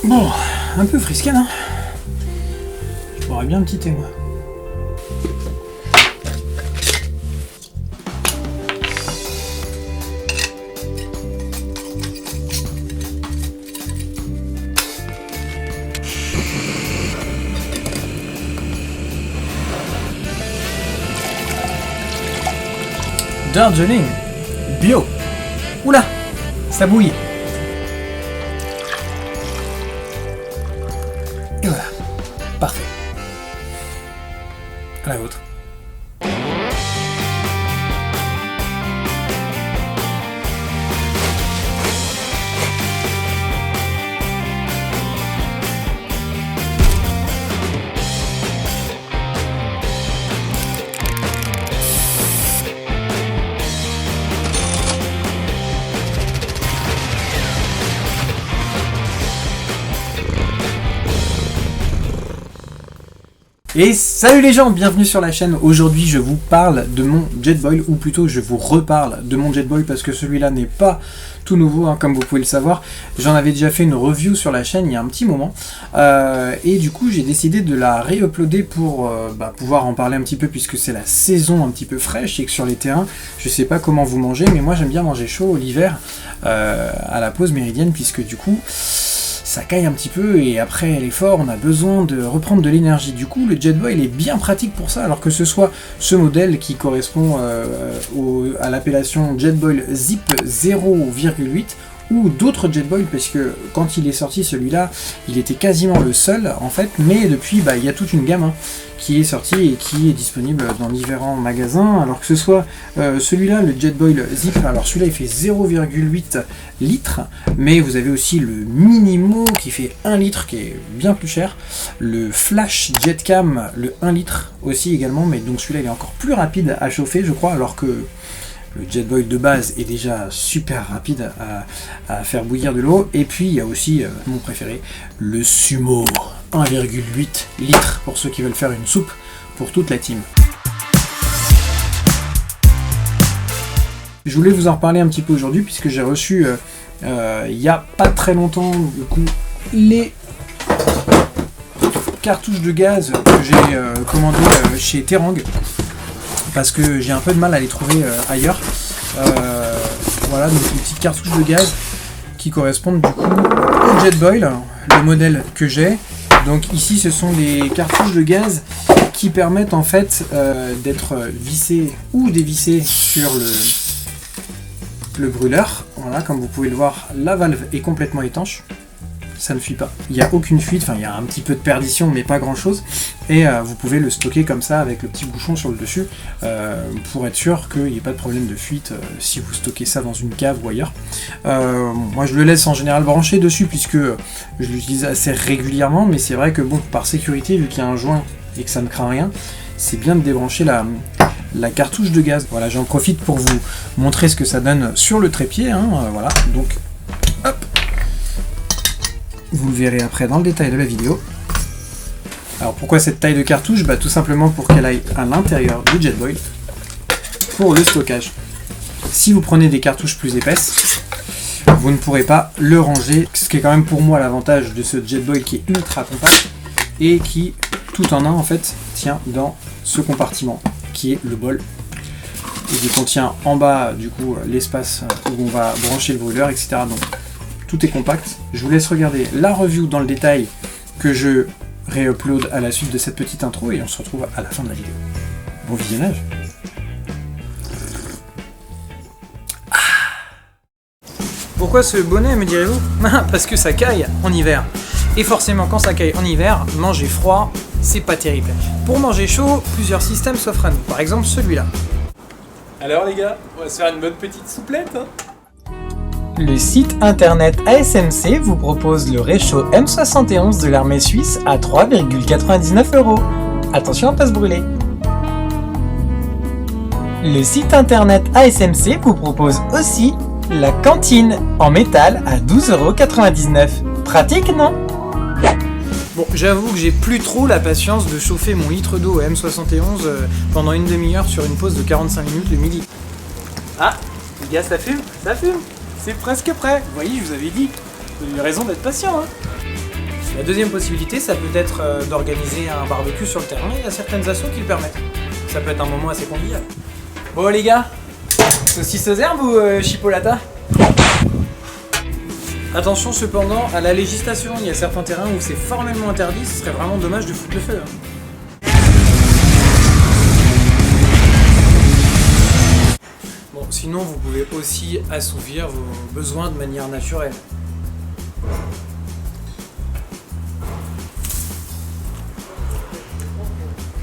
Bon, un peu frisqué, non? Je boirais bien un petit thé, moi. Darjeeling bio. Oula, ça bouille. Et voilà, parfait. À la vôtre. Et salut les gens, bienvenue sur la chaîne. Aujourd'hui je vous parle de mon Jetboil, ou plutôt je vous reparle de mon Jetboil parce que celui-là n'est pas tout nouveau, hein, comme vous pouvez le savoir. J'en avais déjà fait une review sur la chaîne il y a un petit moment. Et du coup j'ai décidé de la réuploader pour pouvoir en parler un petit peu, puisque c'est la saison un petit peu fraîche et que sur les terrains, je sais pas comment vous mangez, mais moi j'aime bien manger chaud l'hiver à la pause méridienne, puisque du coup ça caille un petit peu et après l'effort on a besoin de reprendre de l'énergie. Du coup le Jetboil est bien pratique pour ça, alors que ce soit ce modèle qui correspond à l'appellation Jetboil Zip 0,8 ou d'autres Jetboil, parce que quand il est sorti celui-là il était quasiment le seul en fait, mais depuis il y a toute une gamme qui est sortie et qui est disponible dans différents magasins, alors que ce soit celui-là, le Jetboil Zip, alors celui-là il fait 0,8 litres, mais vous avez aussi le Minimo qui fait 1 litre, qui est bien plus cher, le Flash Jetcam, le 1 litre aussi également, mais donc celui-là il est encore plus rapide à chauffer je crois, alors que le Jetboil de base est déjà super rapide à faire bouillir de l'eau. Et puis il y a aussi mon préféré, le Sumo 1,8 litres pour ceux qui veulent faire une soupe pour toute la team. Je voulais vous en reparler un petit peu aujourd'hui, puisque j'ai reçu il n'y a pas très longtemps du coup les cartouches de gaz que j'ai commandées chez Terang, parce que j'ai un peu de mal à les trouver ailleurs. Voilà, donc une petite cartouche de gaz qui correspondent du coup au Jetboil, le modèle que j'ai. Donc ici ce sont des cartouches de gaz qui permettent en fait d'être vissées ou dévissées sur le brûleur. Voilà, comme vous pouvez le voir, la valve est complètement étanche. Ça ne fuit pas. Il n'y a aucune fuite, enfin il y a un petit peu de perdition mais pas grand chose, et vous pouvez le stocker comme ça avec le petit bouchon sur le dessus pour être sûr qu'il n'y ait pas de problème de fuite si vous stockez ça dans une cave ou ailleurs. Moi je le laisse en général branché dessus puisque je l'utilise assez régulièrement, mais c'est vrai que bon, par sécurité, vu qu'il y a un joint et que ça ne craint rien, c'est bien de débrancher la cartouche de gaz. Voilà, j'en profite pour vous montrer ce que ça donne sur le trépied, voilà, donc hop. Vous le verrez après dans le détail de la vidéo. Alors pourquoi cette taille de cartouche? Tout simplement pour qu'elle aille à l'intérieur du Jetboil pour le stockage. Si vous prenez des cartouches plus épaisses, vous ne pourrez pas le ranger, ce qui est quand même pour moi l'avantage de ce Jetboil qui est ultra compact et qui tout en un en fait tient dans ce compartiment qui est le bol, et qui contient en bas du coup l'espace où on va brancher le brûleur, etc. Donc tout est compact. Je vous laisse regarder la review dans le détail que je réupload à la suite de cette petite intro, et on se retrouve à la fin de la vidéo. Bon visionnage. Pourquoi ce bonnet, me direz-vous? Parce que ça caille en hiver. Et forcément, quand ça caille en hiver, manger froid, c'est pas terrible. Pour manger chaud, plusieurs systèmes s'offrent à nous. Par exemple, celui-là. Alors les gars, on va se faire une bonne petite souplette, Le site internet ASMC vous propose le réchaud M71 de l'armée suisse à 3,99 €. Attention à ne pas se brûler. Le site internet ASMC vous propose aussi la cantine en métal à 12,99 €. Pratique, non? Bon, j'avoue que j'ai plus trop la patience de chauffer mon litre d'eau M71 pendant une demi-heure sur une pause de 45 minutes le midi. Ah, les gars, ça fume, c'est presque prêt. Vous voyez, je vous avais dit, vous avez eu raison d'être patient, La deuxième possibilité, ça peut être d'organiser un barbecue sur le terrain. Il y a certaines assos qui le permettent. Ça peut être un moment assez convivial. Bon les gars, saucisse aux herbes ou chipolata? Attention cependant à la législation, il y a certains terrains où c'est formellement interdit, ce serait vraiment dommage de foutre le feu. Bon, sinon vous pouvez aussi assouvir vos besoins de manière naturelle.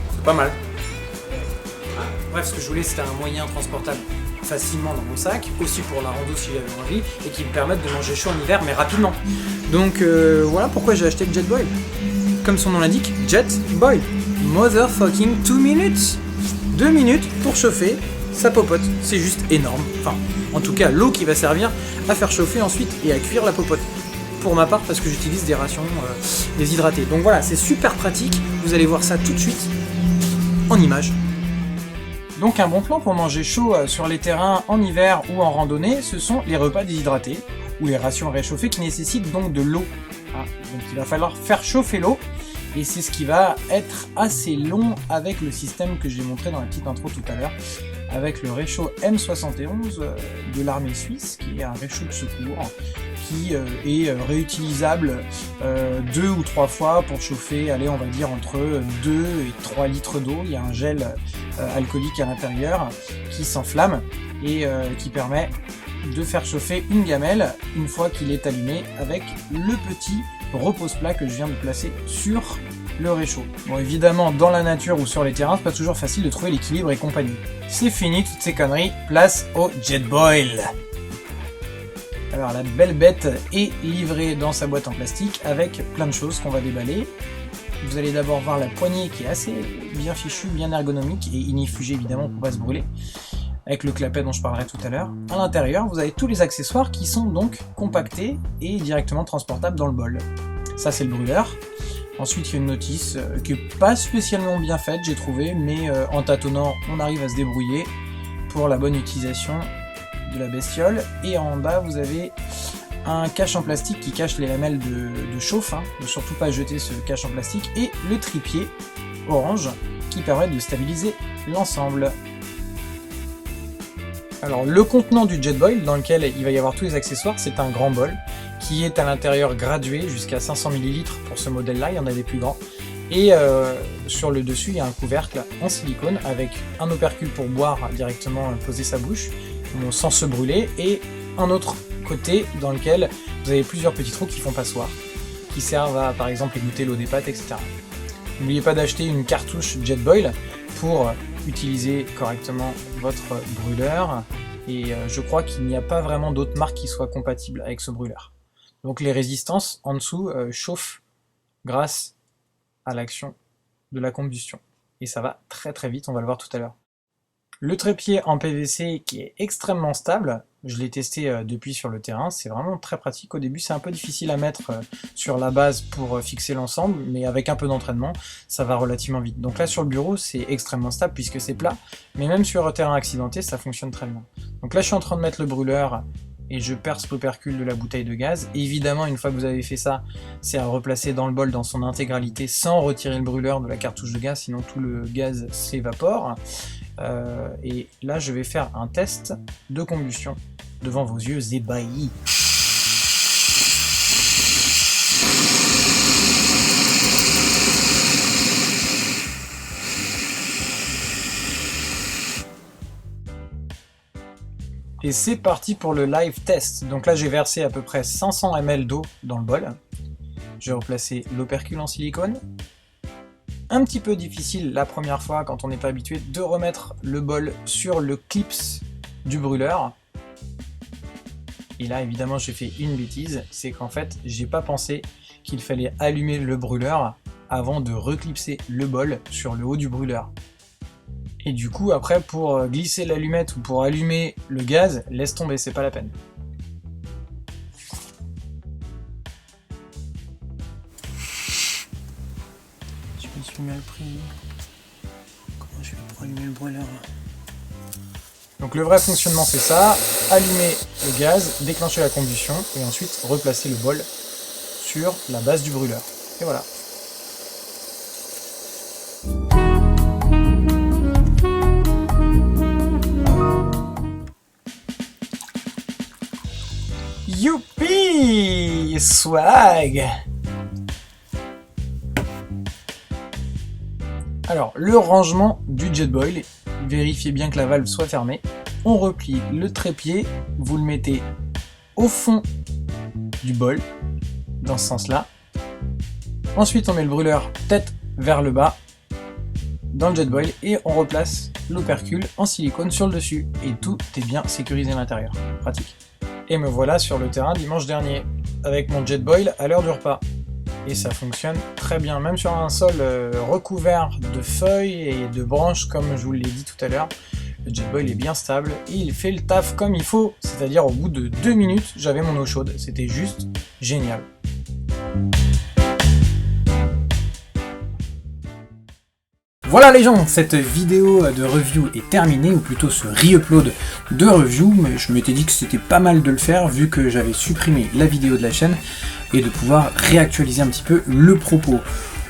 C'est pas mal. Bref, ce que je voulais, c'était un moyen transportable facilement dans mon sac, aussi pour la rando si j'avais envie, et qui me permettent de manger chaud en hiver, mais rapidement. Donc voilà pourquoi j'ai acheté le Jetboil. Comme son nom l'indique, Jetboil. Motherfucking 2 minutes. 2 minutes pour chauffer, ça popote. C'est juste énorme. Enfin, en tout cas, l'eau qui va servir à faire chauffer ensuite et à cuire la popote. Pour ma part, parce que j'utilise des rations déshydratées. Donc voilà, c'est super pratique. Vous allez voir ça tout de suite en images. Donc un bon plan pour manger chaud sur les terrains en hiver ou en randonnée, ce sont les repas déshydratés ou les rations réchauffées qui nécessitent donc de l'eau. Donc il va falloir faire chauffer l'eau et c'est ce qui va être assez long avec le système que j'ai montré dans la petite intro tout à l'heure, avec le réchaud M71 de l'armée suisse, qui est un réchaud de secours qui est réutilisable 2 ou 3 fois pour chauffer, allez, on va dire entre 2 et 3 litres d'eau. Il y a un gel alcoolique à l'intérieur qui s'enflamme et qui permet de faire chauffer une gamelle une fois qu'il est allumé avec le petit repose-plat que je viens de placer sur le réchaud. Bon, évidemment, dans la nature ou sur les terrains, c'est pas toujours facile de trouver l'équilibre et compagnie. C'est fini toutes ces conneries, place au Jetboil. Alors la belle bête est livrée dans sa boîte en plastique avec plein de choses qu'on va déballer. Vous allez d'abord voir la poignée qui est assez bien fichue, bien ergonomique et inifugée évidemment pour pas se brûler, avec le clapet dont je parlerai tout à l'heure. À l'intérieur, vous avez tous les accessoires qui sont donc compactés et directement transportables dans le bol. Ça c'est le brûleur. Ensuite il y a une notice qui est pas spécialement bien faite j'ai trouvé, mais en tâtonnant on arrive à se débrouiller pour la bonne utilisation de la bestiole. Et en bas vous avez un cache en plastique qui cache les lamelles de chauffe, ne surtout pas jeter ce cache en plastique, et le trépied orange qui permet de stabiliser l'ensemble. Alors le contenant du Jetboil dans lequel il va y avoir tous les accessoires, c'est un grand bol qui est à l'intérieur gradué jusqu'à 500 ml pour ce modèle là, il y en a des plus grands. Et sur le dessus il y a un couvercle en silicone avec un opercule pour boire directement, poser sa bouche sans se brûler, et un autre côté dans lequel vous avez plusieurs petits trous qui font passoire, qui servent à par exemple égoutter l'eau des pâtes, etc. N'oubliez pas d'acheter une cartouche Jetboil pour utiliser correctement votre brûleur, et je crois qu'il n'y a pas vraiment d'autres marques qui soient compatibles avec ce brûleur. Donc les résistances en dessous chauffent grâce à l'action de la combustion, et ça va très très vite, on va le voir tout à l'heure. Le trépied en PVC qui est extrêmement stable, je l'ai testé depuis sur le terrain, c'est vraiment très pratique. Au début c'est un peu difficile à mettre sur la base pour fixer l'ensemble, mais avec un peu d'entraînement, ça va relativement vite. Donc là sur le bureau c'est extrêmement stable puisque c'est plat, mais même sur un terrain accidenté ça fonctionne très bien. Donc là je suis en train de mettre le brûleur et je perce l'opercule de la bouteille de gaz. Évidemment une fois que vous avez fait ça, c'est à replacer dans le bol dans son intégralité sans retirer le brûleur de la cartouche de gaz, sinon tout le gaz s'évapore. Et là je vais faire un test de combustion devant vos yeux ébahis. Et c'est parti pour le live test. Donc là j'ai versé à peu près 500 ml d'eau dans le bol. J'ai replacé l'opercule en silicone. Un petit peu difficile la première fois quand on n'est pas habitué de remettre le bol sur le clips du brûleur. Et là évidemment j'ai fait une bêtise, c'est qu'en fait j'ai pas pensé qu'il fallait allumer le brûleur avant de reclipser le bol sur le haut du brûleur. Et du coup après pour glisser l'allumette ou pour allumer le gaz, laisse tomber, c'est pas la peine. Je me suis mal pris. Comment je vais pour allumer le brûleur? Donc le vrai fonctionnement c'est ça, allumer le gaz, déclencher la combustion et ensuite replacer le bol sur la base du brûleur. Et voilà. Youpi! Swag! Alors, le rangement du Jetboil, vérifiez bien que la valve soit fermée. On replie le trépied, vous le mettez au fond du bol, dans ce sens-là. Ensuite, on met le brûleur tête vers le bas, dans le Jetboil, et on replace l'opercule en silicone sur le dessus. Et tout est bien sécurisé à l'intérieur. Pratique. Et me voilà sur le terrain dimanche dernier, avec mon Jetboil à l'heure du repas. Et ça fonctionne très bien, même sur un sol recouvert de feuilles et de branches, comme je vous l'ai dit tout à l'heure. Le Jetboil est bien stable et il fait le taf comme il faut, c'est-à-dire au bout de 2 minutes, j'avais mon eau chaude. C'était juste génial. Voilà les gens, cette vidéo de review est terminée, ou plutôt ce re-upload de review, mais je m'étais dit que c'était pas mal de le faire vu que j'avais supprimé la vidéo de la chaîne et de pouvoir réactualiser un petit peu le propos.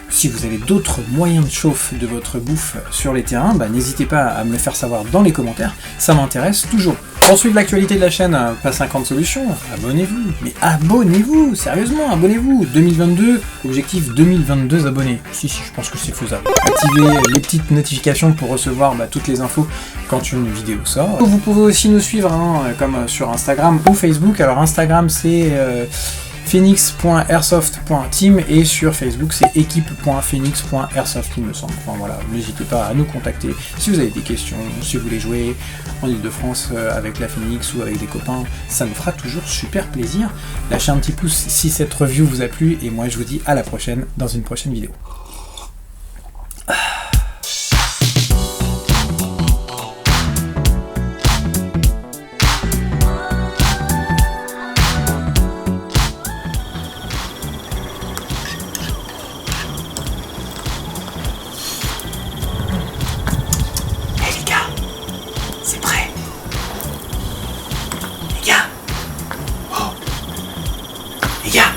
Si vous avez d'autres moyens de chauffe de votre bouffe sur les terrains, n'hésitez pas à me le faire savoir dans les commentaires, ça m'intéresse toujours. Pour suivre l'actualité de la chaîne, pas 50 solutions, abonnez-vous. Mais abonnez-vous, sérieusement, abonnez-vous. 2022, objectif 2022 abonnés. Si, je pense que c'est faisable. Activez les petites notifications pour recevoir toutes les infos quand une vidéo sort. Vous pouvez aussi nous suivre, comme sur Instagram ou Facebook. Alors Instagram c'est phoenix.airsoft.team et sur Facebook c'est équipe.phoenix.airsoft il me semble. Enfin voilà, n'hésitez pas à nous contacter si vous avez des questions, si vous voulez jouer en Ile-de-France avec la Phoenix ou avec des copains, ça nous fera toujours super plaisir. Lâchez un petit pouce si cette review vous a plu et moi je vous dis à la prochaine dans une prochaine vidéo. C'est prêt. Les gars. Oh. Les gars.